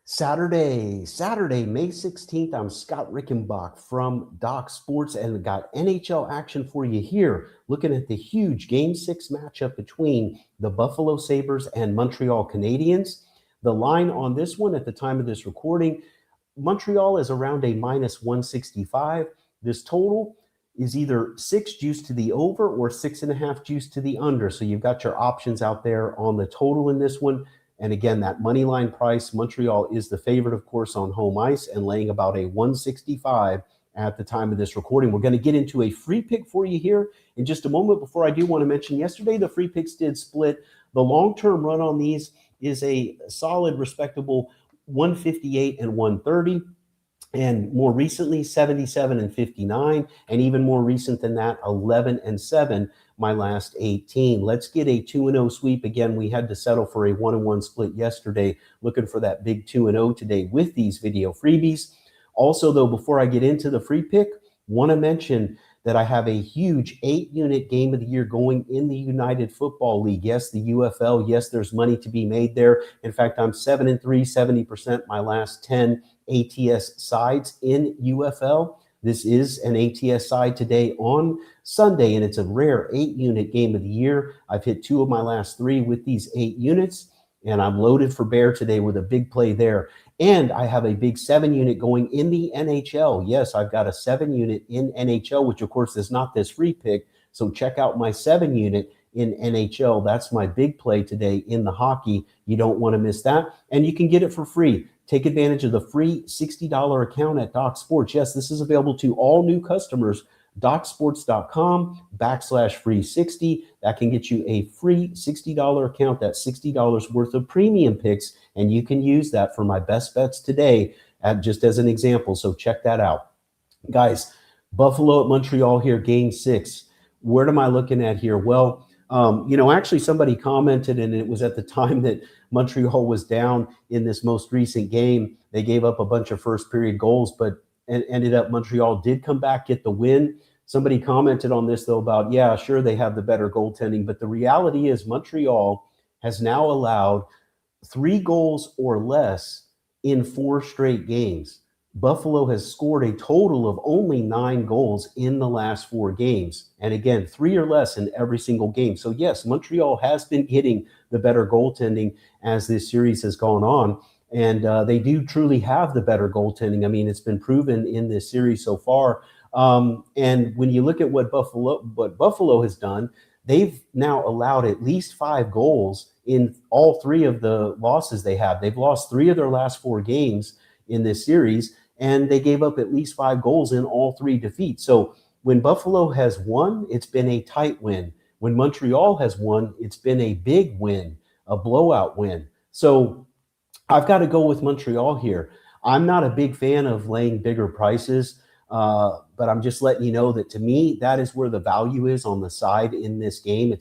Saturday, May 16th. I'm Scott Rickenbach from Doc Sports and got NHL action for you here. Looking at the huge Game 6 matchup between the Buffalo Sabres and Montreal Canadiens. The line on this one at the time of this recording, Montreal is around a minus 165. This total is either 6 juice to the over or 6.5 juice to the under. So you've got your options out there on the total in this one. And again, that money line price, Montreal is the favorite, of course, on home ice and laying about a 165 at the time of this recording. We're going to get into a free pick for you here in just a moment. Before I do want to mention, yesterday the free picks did split. The long-term run on these is a solid, respectable 158 and 130. And more recently, 77 and 59. And even more recent than that, 11 and 7. My last 18. Let's get a 2-0 sweep. Again, we had to settle for a 1-1 split yesterday. Looking for that big 2-0 today with these video freebies. Also, though, before I get into the free pick, want to mention that I have a huge 8-unit game of the year going in the United Football League. Yes, the UFL. Yes, there's money to be made there. In fact, I'm 7-3, 70% my last 10 ATS sides in UFL. This is an ATS side today on Sunday, and it's a rare 8-unit game of the year. I've hit 2 of my last 3 with these 8 units, and I'm loaded for bear today with a big play there. And I have a big 7-unit going in the NHL. Yes, I've got a 7-unit in NHL, which of course is not this free pick. So check out my 7-unit in NHL. That's my big play today in the hockey. You don't want to miss that. And you can get it for free. Take advantage of the free $60 account at Doc Sports. Yes, this is available to all new customers. DocSports.com/free60. That can get you a free $60 account. That's $60 worth of premium picks, and you can use that for my best bets today, just as an example. So check that out. Guys, Buffalo at Montreal here, game 6. What am I looking at here? Well, actually somebody commented, and it was at the time that Montreal was down in this most recent game. They gave up a bunch of first period goals, but ended up Montreal did come back, get the win. Somebody commented on this, though, about, yeah, sure, they have the better goaltending, but the reality is Montreal has now allowed 3 goals or less in 4 straight games. Buffalo has scored a total of only 9 goals in the last 4 games. And again, 3 or less in every single game. So yes, Montreal has been getting the better goaltending as this series has gone on. And they do truly have the better goaltending. I mean, it's been proven in this series so far. And when you look at what Buffalo has done, they've now allowed at least 5 goals in all 3 of the losses they have. They've lost 3 of their last 4 games in this series, and they gave up at least 5 goals in all 3 defeats. So when Buffalo has won, it's been a tight win. When Montreal has won, it's been a big win, a blowout win. So I've got to go with Montreal here. I'm not a big fan of laying bigger prices, but I'm just letting you know that to me, that is where the value is on the side in this game. At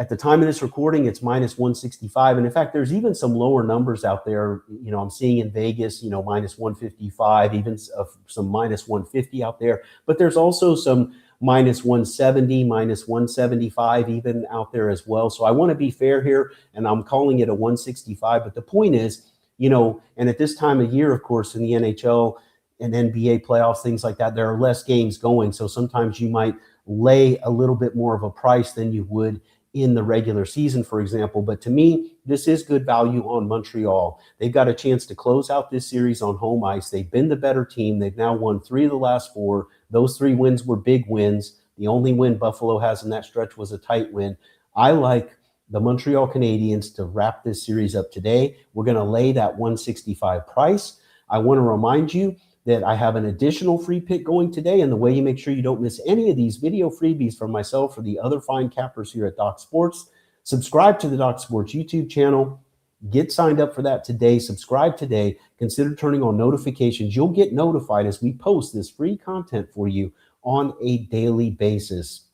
the time of this recording, it's minus 165. And in fact, there's even some lower numbers out there. I'm seeing in Vegas, minus 155, even some minus 150 out there. But there's also some minus 170, minus 175 even out there as well. So I want to be fair here, and I'm calling it a 165. But the point is, and at this time of year, of course, in the NHL and NBA playoffs, things like that, there are less games going. So sometimes you might lay a little bit more of a price than you would in the regular season, for example. But to me, this is good value on Montreal. They've got a chance to close out this series on home ice. They've been the better team. They've now won 3 of the last 4. Those 3 wins were big wins. The only win Buffalo has in that stretch was a tight win. I like the Montreal Canadiens to wrap this series up today. We're going to lay that 165 price. I want to remind you that I have an additional free pick going today. And the way you make sure you don't miss any of these video freebies from myself or the other fine cappers here at Doc Sports, subscribe to the Doc Sports YouTube channel. Get signed up for that today. Subscribe today. Consider turning on notifications. You'll get notified as we post this free content for you on a daily basis.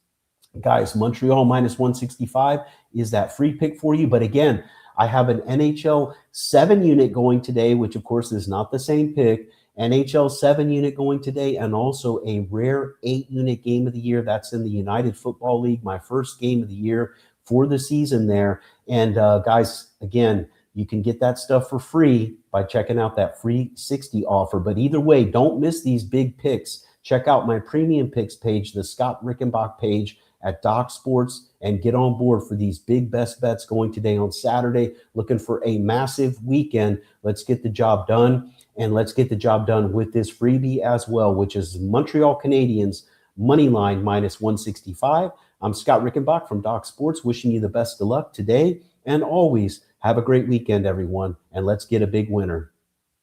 Guys, Montreal minus 165 is that free pick for you. But again, I have an NHL 7-unit going today, which of course is not the same pick. NHL 7-unit going today, and also a rare 8-unit game of the year. That's in the United Football League, my first game of the year for the season there. And guys, again, You can get that stuff for free by checking out that free 60 offer. But either way, don't miss these big picks. Check out my premium picks page, the Scott Rickenbach page at Doc Sports, and get on board for these big best bets going today on Saturday. Looking for a massive weekend. Let's get the job done, and let's get the job done with this freebie as well, which is Montreal Canadiens money line minus 165. I'm Scott Rickenbach from Doc Sports, wishing you the best of luck today and always. Have a great weekend, everyone, and let's get a big winner.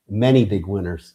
Many big winners.